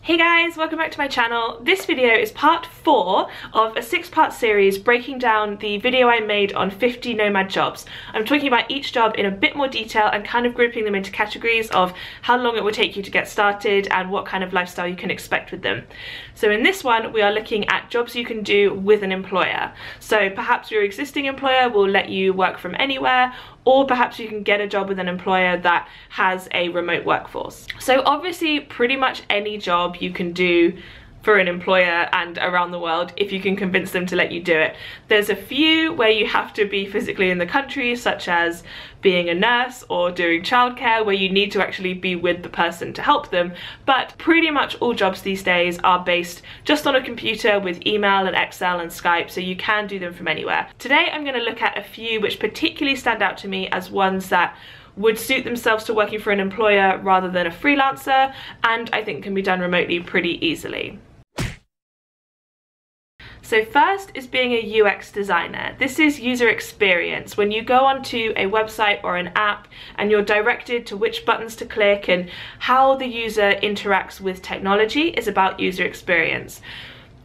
Hey guys, welcome back to my channel. This video is part 4 of a 6-part series breaking down the video I made on 50 nomad jobs. I'm talking about each job in a bit more detail and kind of grouping them into categories of how long it will take you to get started and what kind of lifestyle you can expect with them. So in this one, we are looking at jobs you can do with an employer. So perhaps your existing employer will let you work from anywhere, or perhaps you can get a job with an employer that has a remote workforce. So obviously pretty much any job you can do for an employer and around the world if you can convince them to let you do it. There's a few where you have to be physically in the country, such as being a nurse or doing childcare, where you need to actually be with the person to help them, but pretty much all jobs these days are based just on a computer with email and Excel and Skype, so you can do them from anywhere. Today I'm going to look at a few which particularly stand out to me as ones that would suit themselves to working for an employer rather than a freelancer, and I think can be done remotely pretty easily. So first is being a UX designer. This is user experience. When you go onto a website or an app and you're directed to which buttons to click and how the user interacts with technology is about user experience.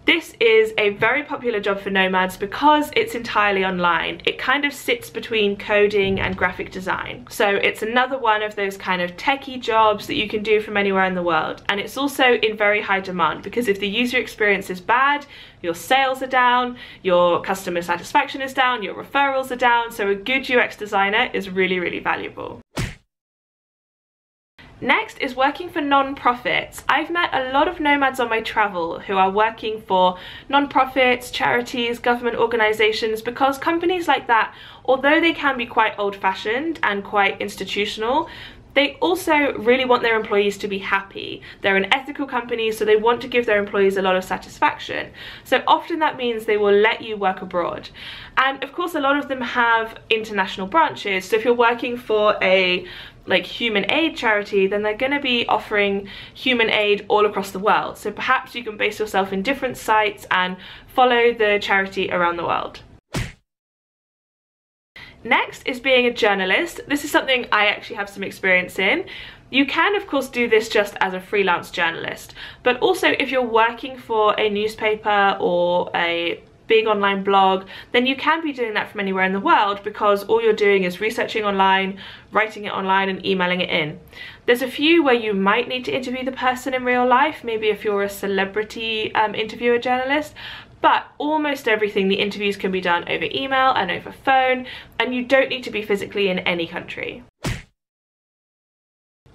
This is a very popular job for nomads because it's entirely online. It kind of sits between coding and graphic design. So it's another one of those kind of techie jobs that you can do from anywhere in the world. And it's also in very high demand because if the user experience is bad, your sales are down, your customer satisfaction is down, your referrals are down. So a good UX designer is really, really valuable. Next is working for non-profits. I've met a lot of nomads on my travel who are working for non-profits, charities, government organisations, because companies like that, although they can be quite old-fashioned and quite institutional, they also really want their employees to be happy. They're an ethical company, so they want to give their employees a lot of satisfaction. So often that means they will let you work abroad. And of course, a lot of them have international branches. So if you're working for a human aid charity, then they're going to be offering human aid all across the world. So perhaps you can base yourself in different sites and follow the charity around the world. Next is being a journalist. This is something I actually have some experience in. You can of course do this just as a freelance journalist, but also if you're working for a newspaper or a big online blog, then you can be doing that from anywhere in the world because all you're doing is researching online, writing it online and emailing it in. There's a few where you might need to interview the person in real life, maybe if you're a celebrity interviewer journalist, but almost everything, the interviews can be done over email and over phone, and you don't need to be physically in any country.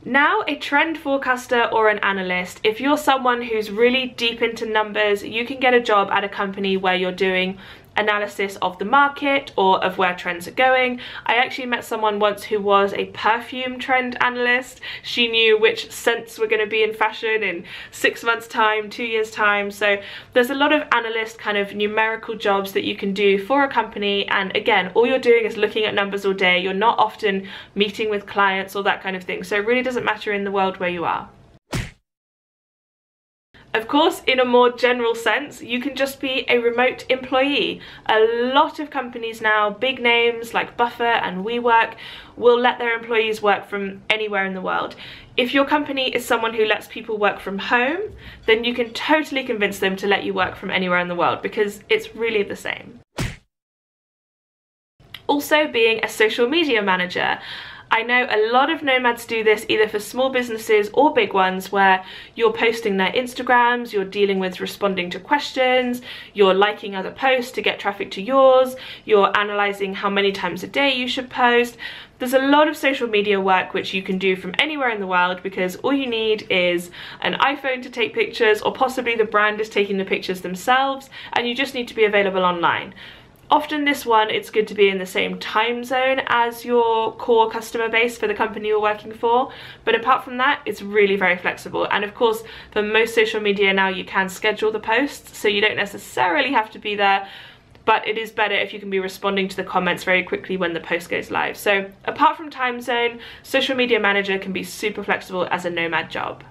Now, a trend forecaster or an analyst. If you're someone who's really deep into numbers, you can get a job at a company where you're doing analysis of the market or of where trends are going. I actually met someone once who was a perfume trend analyst. She knew which scents were going to be in fashion in 6 months time, 2 years time. So there's a lot of analyst kind of numerical jobs that you can do for a company, and again, all you're doing is looking at numbers all day. You're not often meeting with clients or that kind of thing, so it really doesn't matter in the world where you are. Of course, in a more general sense, you can just be a remote employee. A lot of companies now, big names like Buffer and WeWork, will let their employees work from anywhere in the world. If your company is someone who lets people work from home, then you can totally convince them to let you work from anywhere in the world because it's really the same. Also, being a social media manager. I know a lot of nomads do this either for small businesses or big ones where you're posting their Instagrams, you're dealing with responding to questions, you're liking other posts to get traffic to yours, you're analysing how many times a day you should post. There's a lot of social media work which you can do from anywhere in the world because all you need is an iPhone to take pictures, or possibly the brand is taking the pictures themselves, and you just need to be available online. Often this one, it's good to be in the same time zone as your core customer base for the company you're working for, but apart from that, it's really very flexible. And of course, for most social media now, you can schedule the posts, so you don't necessarily have to be there, but it is better if you can be responding to the comments very quickly when the post goes live. So apart from time zone, social media manager can be super flexible as a nomad job.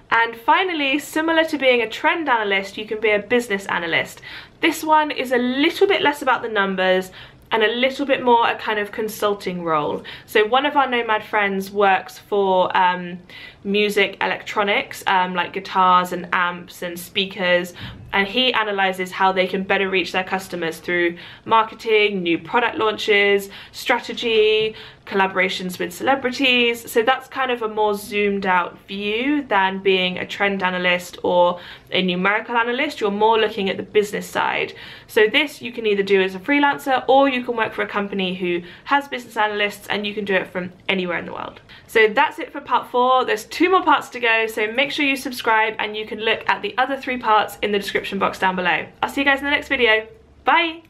And finally, similar to being a trend analyst, you can be a business analyst. This one is a little bit less about the numbers. and a little bit more a kind of consulting role. So one of our Nomad friends works for music electronics, like guitars and amps and speakers, and he analyzes how they can better reach their customers through marketing, new product launches, strategy, collaborations with celebrities. So that's kind of a more zoomed out view than being a trend analyst or a numerical analyst. You're more looking at the business side. So this you can either do as a freelancer, or you can work for a company who has business analysts, and you can do it from anywhere in the world. So that's it for part 4. There's 2 more parts to go, so make sure you subscribe, and you can look at the other 3 parts in the description box down below. I'll see you guys in the next video. Bye!